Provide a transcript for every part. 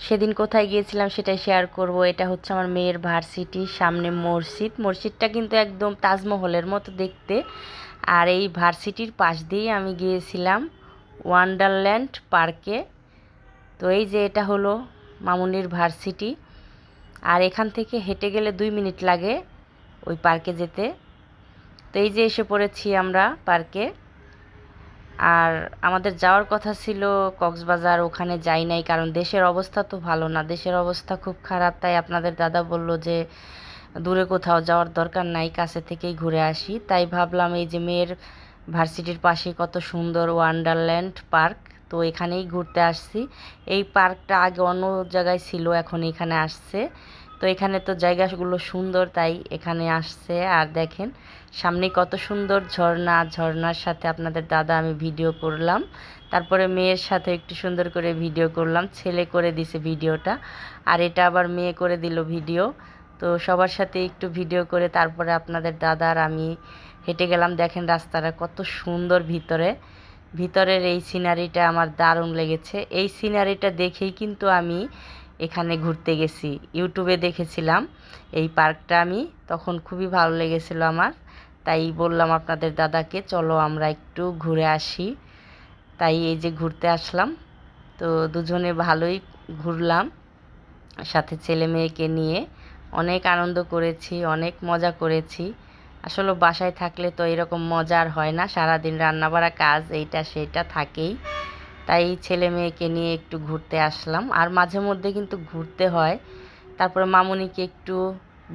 সেদিন কোথায় গিয়েছিলাম সেটাই শেয়ার করব। এটা হচ্ছে আমার মেয়ের ভার্সিটি, সামনে মসজিদটা কিন্তু একদম তাজমহলের মতো দেখতে। আর এই ভার্সিটির পাশ দিয়েই আমি গিয়েছিলাম ওয়ান্ডারল্যান্ড পার্কে। তো এই যে এটা হলো মামুনির ভার্সিটি, আর এখান থেকে হেঁটে গেলে 2 মিনিট লাগে ওই পার্কে যেতে। তো এই যে এসে পড়েছি আমরা পার্কে। আর আমাদের যাওয়ার কথা ছিল কক্সবাজার, ওখানে যাই নাই কারণ দেশের অবস্থা তো ভালো না, দেশের অবস্থা খুব খারাপ। তাই আপনাদের দাদা বলল যে দূরে কোথাও যাওয়ার দরকার নাই, কাছে থেকেই ঘুরে আসি। তাই ভাবলাম এই যে মেয়ের ভার্সিটির পাশে কত সুন্দর ওয়ান্ডারল্যান্ড পার্ক, তো এখানেই ঘুরতে আসছি। এই পার্কটা আগে অন্য জায়গায় ছিল, এখন এখানে আসছে। তো এখানে তো জায়গাগুলো সুন্দর তাই এখানে আসছে। আর দেখেন সামনে কত সুন্দর ঝর্ণা, ঝর্ণার সাথে আপনাদের দাদা আমি ভিডিও করলাম। তারপরে মেয়ের সাথে একটু সুন্দর করে ভিডিও করলাম, ছেলে করে দিছে ভিডিওটা, আর এটা আবার মেয়ে করে দিল ভিডিও। তো সবার সাথে একটু ভিডিও করে তারপরে আপনাদের দাদা আর আমি হেঁটে গেলাম। দেখেন রাস্তাটা কত সুন্দর, ভিতরের এই সিনারিটা আমার দারুণ লেগেছে। এই সিনারিটা দেখেই কিন্তু আমি এখানে ঘুরতে গেছি, ইউটিউবে দেখেছিলাম এই পার্কটা আমি, তখন খুবই ভালো লেগেছিল আমার। তাই বললাম আপনাদের দাদাকে চলো আমরা একটু ঘুরে আসি। তাই এই যে ঘুরতে আসলাম। তো দুজনে ভালোই ঘুরলাম, সাথে ছেলে মেয়েকে নিয়ে অনেক আনন্দ করেছি, অনেক মজা করেছি। আসলে বাসায় থাকলে তো এরকম মজা আর হয় না, সারাদিন রান্নাবাড়া কাজ এইটা সেটা থাকেই। তাই ছেলে মেয়েকে নিয়ে একটু ঘুরতে আসলাম, আর মাঝে মধ্যে কিন্তু ঘুরতে হয়। তারপরে মামুনিকে একটু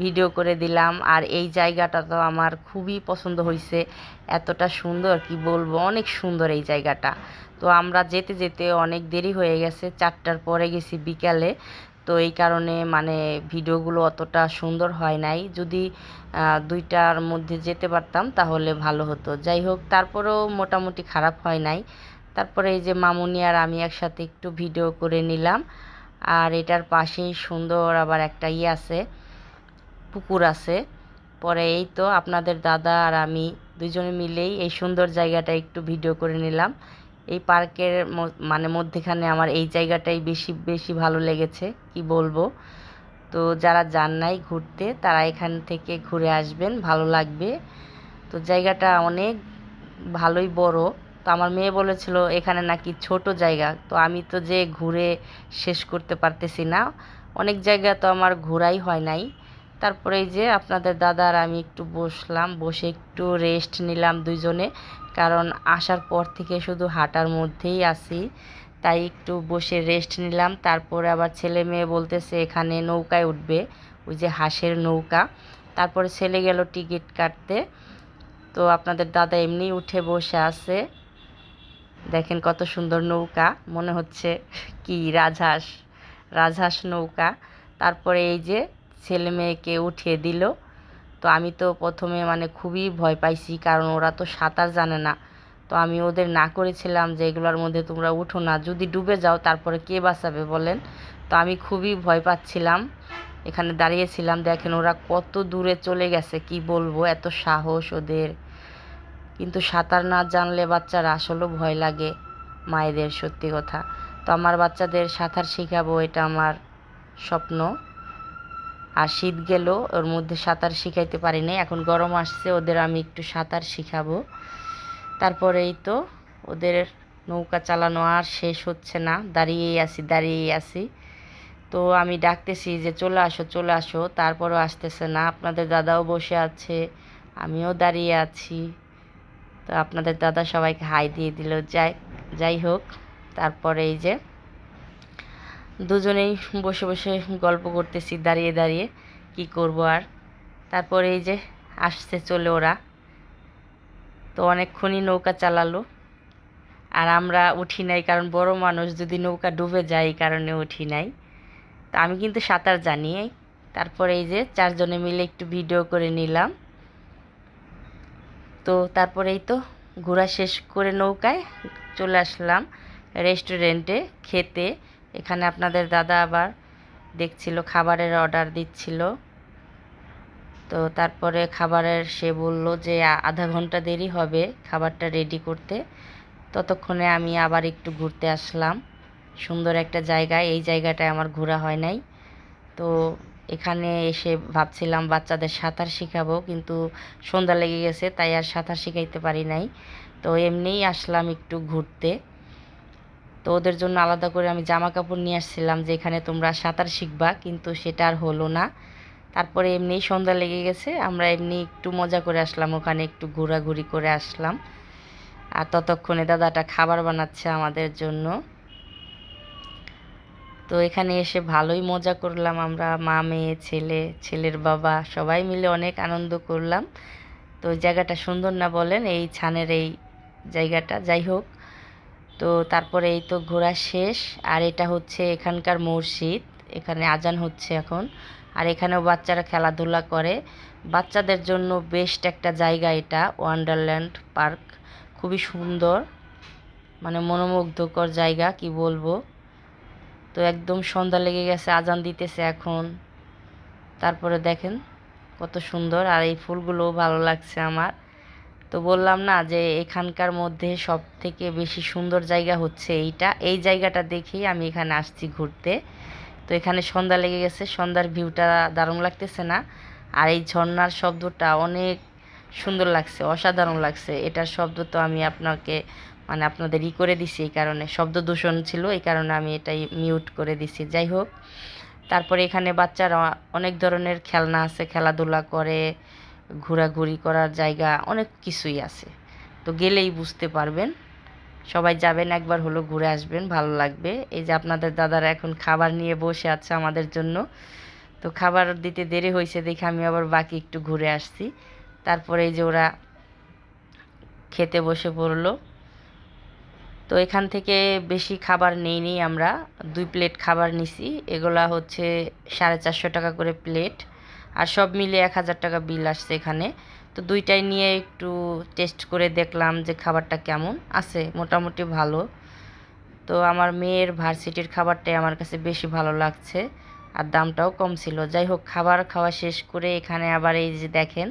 ভিডিও করে দিলাম। আর এই জায়গাটা তো আমার খুবই পছন্দ হয়েছে, এতটা সুন্দর কি বলবো, অনেক সুন্দর এই জায়গাটা। তো আমরা যেতে যেতে অনেক দেরি হয়ে গেছে, 4টার পরে গেছি বিকালে। তো এই কারণে মানে ভিডিওগুলো অতটা সুন্দর হয় নাই। যদি 2টার মধ্যে যেতে পারতাম তাহলে ভালো হতো। যাই হোক, তারপরেও মোটামুটি খারাপ হয় নাই। তারপরে এই যে মামুনি আর আমি একসাথে একটু ভিডিও করে নিলাম। আর এটার পাশেই সুন্দর আবার একটা আছে, পুকুর আছে। পরে এই তো আপনাদের দাদা আর আমি দুজনে মিলেই এই সুন্দর জায়গাটা একটু ভিডিও করে নিলাম। এই পার্কের মানে মধ্যেখানে আমার এই জায়গাটাই বেশি বেশি ভালো লেগেছে, কি বলবো। তো যারা যান নাই ঘুরতে তারা এখান থেকে ঘুরে আসবেন, ভালো লাগবে। তো জায়গাটা অনেক ভালোই বড়। তো আমার মেয়ে বলেছিল এখানে নাকি ছোট জায়গা, তো আমি তো যে ঘুরে শেষ করতে পারতেছি না, অনেক জায়গা তো আমার ঘোরাই হয় নাই। তারপরে এই যে আপনাদের দাদা আর আমি একটু বসলাম, বসে একটু রেস্ট নিলাম দুইজনে, কারণ আসার পর থেকে শুধু হাঁটার মধ্যেই আছি। তাই একটু বসে রেস্ট নিলাম। তারপরে আবার ছেলে মেয়ে বলতেছে এখানে নৌকায় উঠবে, ওই যে হাঁসের নৌকা। তারপরে ছেলে গেল টিকিট কাটতে। তো আপনাদের দাদা এমনি উঠে বসে আছে, দেখেন কত সুন্দর নৌকা, মনে হচ্ছে কি রাজহাঁস, রাজহাঁস নৌকা। তারপরে এই যে ছেলে মেয়েকে উঠিয়ে দিল। তো আমি তো প্রথমে মানে খুবই ভয় পাইছি, কারণ ওরা তো সাঁতার জানে না। তো আমি ওদের না করেছিলাম যে এগুলোর মধ্যে তোমরা উঠো না, যদি ডুবে যাও তারপরে কে বাঁচাবে বলেন। তো আমি খুবই ভয় পাচ্ছিলাম, এখানে দাঁড়িয়েছিলাম। দেখেন ওরা কত দূরে চলে গেছে, কি বলবো, এত সাহস ওদের। কিন্তু সাঁতার না জানলে বাচ্চারা আসলেও ভয় লাগে মায়েদের, সত্যি কথা। তো আমার বাচ্চাদের সাঁতার শেখাবো, এটা আমার স্বপ্ন। আর শীত গেল, ওর মধ্যে সাঁতার শিখাইতে পারি নাই, এখন গরম আসছে, ওদের আমি একটু সাঁতার শিখাবো। তারপরেই তো ওদের নৌকা চালানো আর শেষ হচ্ছে না, দাঁড়িয়েই আছি দাঁড়িয়েই আছি। তো আমি ডাকতেছি যে চলে আসো চলে আসো, তারপরও আসতেছে না। আপনাদের দাদাও বসে আছে, আমিও দাঁড়িয়ে আছি। তো আপনাদের দাদা সবাইকে হাই দিয়ে দিল। যাই যাই হোক, তারপরে এই যে দুজনেই বসে বসে গল্প করতেছি দাঁড়িয়ে দাঁড়িয়ে, কি করব আর। তারপরে এই যে আসছে চলে ওরা। তো অনেকক্ষণই নৌকা চালালো, আর আমরা উঠি নাই, কারণ বড় মানুষ, যদি নৌকা ডুবে যায় এই কারণে উঠি নাই। তো আমি কিন্তু সাঁতার জানি। তারপরে এই যে 4জনে মিলে একটু ভিডিও করে নিলাম। তো তারপরেই তো ঘোরা শেষ করে নৌকায় চলে আসলাম রেস্টুরেন্টে খেতে। এখানে আপনাদের দাদা আবার দেখছিল খাবারের অর্ডার দিচ্ছিল। তো তারপরে খাবারের সে বলল যে আধা ঘন্টা দেরি হবে খাবারটা রেডি করতে। ততক্ষণে আমি আবার একটু ঘুরতে আসলাম। সুন্দর একটা জায়গা, এই জায়গাটায় আমার ঘোরা হয় নাই। তো এখানে এসে ভাবছিলাম বাচ্চাদের সাঁতার শেখাবো, কিন্তু সন্ধ্যা লেগে গেছে তাই আর সাঁতার শিখাইতে পারি নাই। তো এমনিই আসলাম একটু ঘুরতে। তো ওদের জন্য আলাদা করে আমি জামা কাপড় নিয়ে আসছিলাম যে এখানে তোমরা সাঁতার শিখবা, কিন্তু সেটা আর হলো না। তারপরে এমনিই সন্ধ্যা লেগে গেছে, আমরা এমনি একটু মজা করে আসলাম, ওখানে একটু ঘোরাঘুরি করে আসলাম। আর ততক্ষণে দাদাটা খাবার বানাচ্ছে আমাদের জন্য। তো এখানে এসে ভালোই মজা করলাম আমরা, মা মেয়ে ছেলে, ছেলের বাবা সবাই মিলে অনেক আনন্দ করলাম। তো জায়গাটা সুন্দর না বলেন, এই ছানের এই জায়গাটা? যাই হোক, তো তারপরে এই তো ঘোরা শেষ। আর এটা হচ্ছে এখানকার মসজিদ, এখানে আজান হচ্ছে এখন। আর এখানেও বাচ্চারা খেলাধুলা করে, বাচ্চাদের জন্য বেস্ট একটা জায়গা এটা, ওয়ান্ডারল্যান্ড পার্ক। খুবই সুন্দর, মানে মনোমুগ্ধকর জায়গা, কি বলবো। তো একদম সন্ধ্যা লেগে গেছে, আজান দিতেছে এখন। তারপরে দেখেন কত সুন্দর, আর এই ফুলগুলোও ভালো লাগছে আমার। তো বললাম না যে এখানকার মধ্যে সব থেকে বেশি সুন্দর জায়গা হচ্ছে এইটা, এই জায়গাটা দেখেই আমি এখানে আসছি ঘুরতে। তো এখানে সন্ধ্যা লেগে গেছে, সন্ধ্যার ভিউটা দারুণ লাগতেছে না? আর এই ঝর্ণার শব্দটা অনেক সুন্দর লাগছে, অসাধারণ লাগছে। এটার শব্দ তো আমি আপনাকে মানে আপনাদের করে দিছি, এই কারণে শব্দ দূষণ ছিল, এই কারণে আমি এটাই মিউট করে দিছি। যাই হোক, তারপরে এখানে বাচ্চারা অনেক ধরনের খেলনা আছে, খেলাধুলা করে, ঘোরাঘুরি করার জায়গা অনেক কিছুই আছে। তো গেলেই বুঝতে পারবেন। সবাই যাবেন, একবার হলো ঘুরে আসবেন, ভালো লাগবে। এই যে আপনাদের দাদারা এখন খাবার নিয়ে বসে আছে আমাদের জন্য। তো খাবার দিতে দেরি হয়েছে দেখে আমি আবার বাকি একটু ঘুরে আসছি। তারপরে এই যে ওরা খেতে বসে পড়লো। তো এখান থেকে বেশি খাবার নেইনি আমরা, 2 প্লেট খাবার নিছি। এগুলা হচ্ছে 450 টাকা করে প্লেট, আর সব মিলে 1000 টাকা বিল আসছে এখানে। তো দুইটাই নিয়ে একটু টেস্ট করে দেখলাম যে খাবারটা কেমন আছে, মোটামুটি ভালো। তো আমার মেয়ের ভার্সিটির খাবারটাই আমার কাছে বেশি ভালো লাগছে, আর দামটাও কম ছিল। যাই হোক, খাবার খাওয়া শেষ করে এখানে আবার এই যে দেখেন,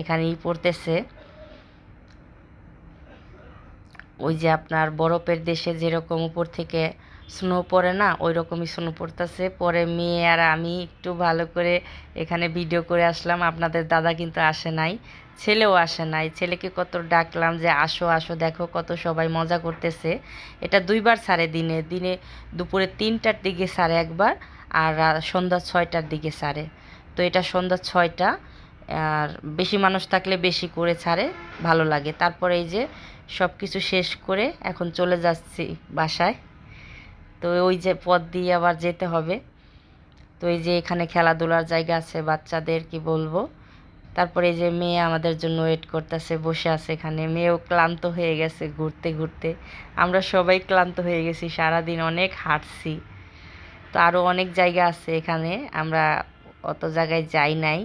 এখানেই পড়তেছে ওই যে আপনার বরফের দেশে যেরকম উপর থেকে স্নো পড়ে না, ওই রকমই স্নো পড়তেছে। পরে মেয়ে আর আমি একটু ভালো করে এখানে ভিডিও করে আসলাম। আপনাদের দাদা কিন্তু আসে নাই, ছেলেও আসে নাই। ছেলেকে কত ডাকলাম যে আসো আসো, দেখো কত সবাই মজা করতেছে। এটা 2বার ছাড়ে, দিনে দিনে দুপুরে 3টার দিকে ছাড়ে একবার, আর সন্ধ্যা 6টার দিকে ছাড়ে। তো এটা সন্ধ্যা 6টা, আর বেশি মানুষ থাকলে বেশি করে ছাড়ে, ভালো লাগে। তারপরে এই যে সব কিছু শেষ করে এখন চলে যাচ্ছি বাসায়। তো ওই যে পথ দিয়ে আবার যেতে হবে। তো এই যে এখানে খেলাধুলার জায়গা আছে বাচ্চাদের, কি বলবো। তারপরে এই যে মেয়ে আমাদের জন্য ওয়েট করতেছে, বসে আছে এখানে। মেয়েও ক্লান্ত হয়ে গেছে ঘুরতে ঘুরতে, আমরা সবাই ক্লান্ত হয়ে গেছি, সারাদিন অনেক হাঁটছি। তো আরও অনেক জায়গা আছে এখানে, আমরা অত জায়গায় যাই নাই।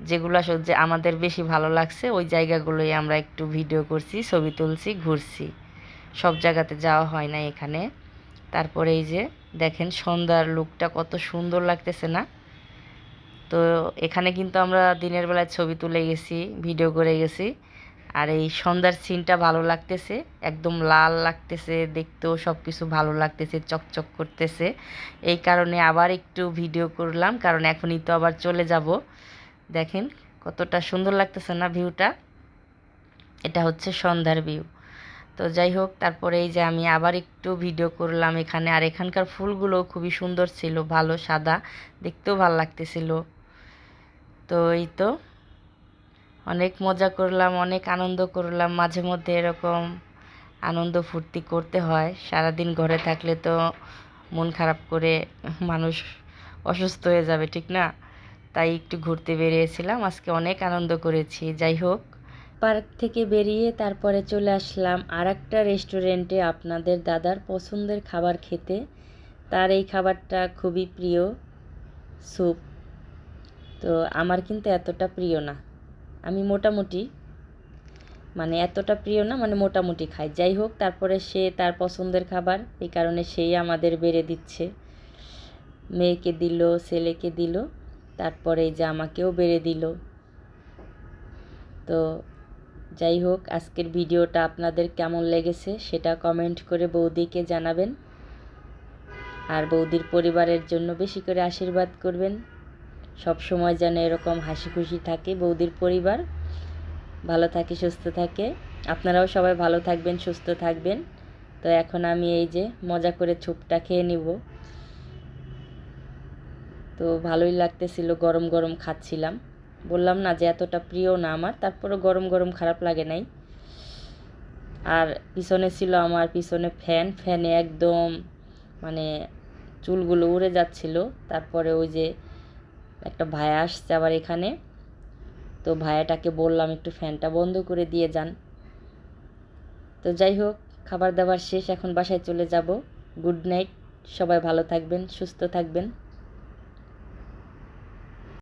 যেগুলো আসলে আমাদের বেশি ভালো লাগছে ওই জায়গাগুলোই আমরা একটু ভিডিও করছি, ছবি তুলছি, ঘুরছি। সব জায়গাতে যাওয়া হয় না এখানে। তারপরে এই যে দেখেন সন্ধ্যার লুকটা কত সুন্দর লাগতেছে না? তো এখানে কিন্তু আমরা দিনের বেলায় ছবি তুলে গেছি, ভিডিও করে গেছি। আর এই সন্ধ্যার সিনটা ভালো লাগতেছে, একদম লাল লাগতেছে দেখতেও, সব কিছু ভালো লাগতেছে, চকচক করতেছে। এই কারণে আবার একটু ভিডিও করলাম, কারণ এখনই তো আবার চলে যাব। দেখেন কতটা সুন্দর লাগতেছে না ভিউটা? এটা হচ্ছে সন্ধ্যার ভিউ। তো যাই হোক, তারপরে এই যে আমি আবার একটু ভিডিও করলাম এখানে। আর এখানকার ফুলগুলো খুবই সুন্দর ছিল, ভালো সাদা, দেখতেও ভালো লাগতেছিল। তো এই তো অনেক মজা করলাম, অনেক আনন্দ করলাম। মাঝে মধ্যে এরকম আনন্দ ফুর্তি করতে হয়, সারাদিন ঘরে থাকলে তো মন খারাপ করে মানুষ অসুস্থ হয়ে যাবে, ঠিক না? তাই একটু ঘুরতে বেরিয়েছিলাম, আজকে অনেক আনন্দ করেছি। যাই হোক, পার্ক থেকে বেরিয়ে তারপরে চলে আসলাম আর একটা রেস্টুরেন্টে আপনাদের দাদার পছন্দের খাবার খেতে। তার এই খাবারটা খুবই প্রিয়, স্যুপ। তো আমার কিন্তু এতটা প্রিয় না, আমি মোটামুটি, মানে এতটা প্রিয় না, মানে মোটামুটি খাই। যাই হোক, তারপরে সে তার পছন্দের খাবার, এই কারণে সেই আমাদের বেড়ে দিচ্ছে। মেয়েকে দিল, ছেলেকে দিল, তারপরে এই যে আমাকেও বেড়ে দিল। তো যাই হোক, আজকের ভিডিওটা আপনাদের কেমন লেগেছে সেটা কমেন্ট করে বৌদিকে জানাবেন। আর বৌদির পরিবারের জন্য বেশি করে আশীর্বাদ করবেন। সব সময় যেন এরকম হাসি খুশি থাকে বৌদির পরিবার, ভালো থাকে সুস্থ থাকে। আপনারাও সবাই ভালো থাকবেন সুস্থ থাকবেন। তো এখন আমি এই যে মজা করে ছুপটা খেয়ে নিব। তো ভালোই লাগতেছিল, গরম গরম খাচ্ছিলাম। বললাম না যে এতটা প্রিয় না আমার, তারপরে গরম গরম খারাপ লাগে নাই। আর পিছনে ছিল আমার পিছনে ফ্যানে একদম মানে চুলগুলো উড়ে যাচ্ছিল। তারপরে ওই যে একটা ভাইয়া আসছে আবার এখানে, তো ভাইয়াটাকে বললাম একটু ফ্যানটা বন্ধ করে দিয়ে যান। তো যাই হোক, খাবার দাবার শেষ, এখন বাসায় চলে যাব। গুড নাইট, সবাই ভালো থাকবেন সুস্থ থাকবেন।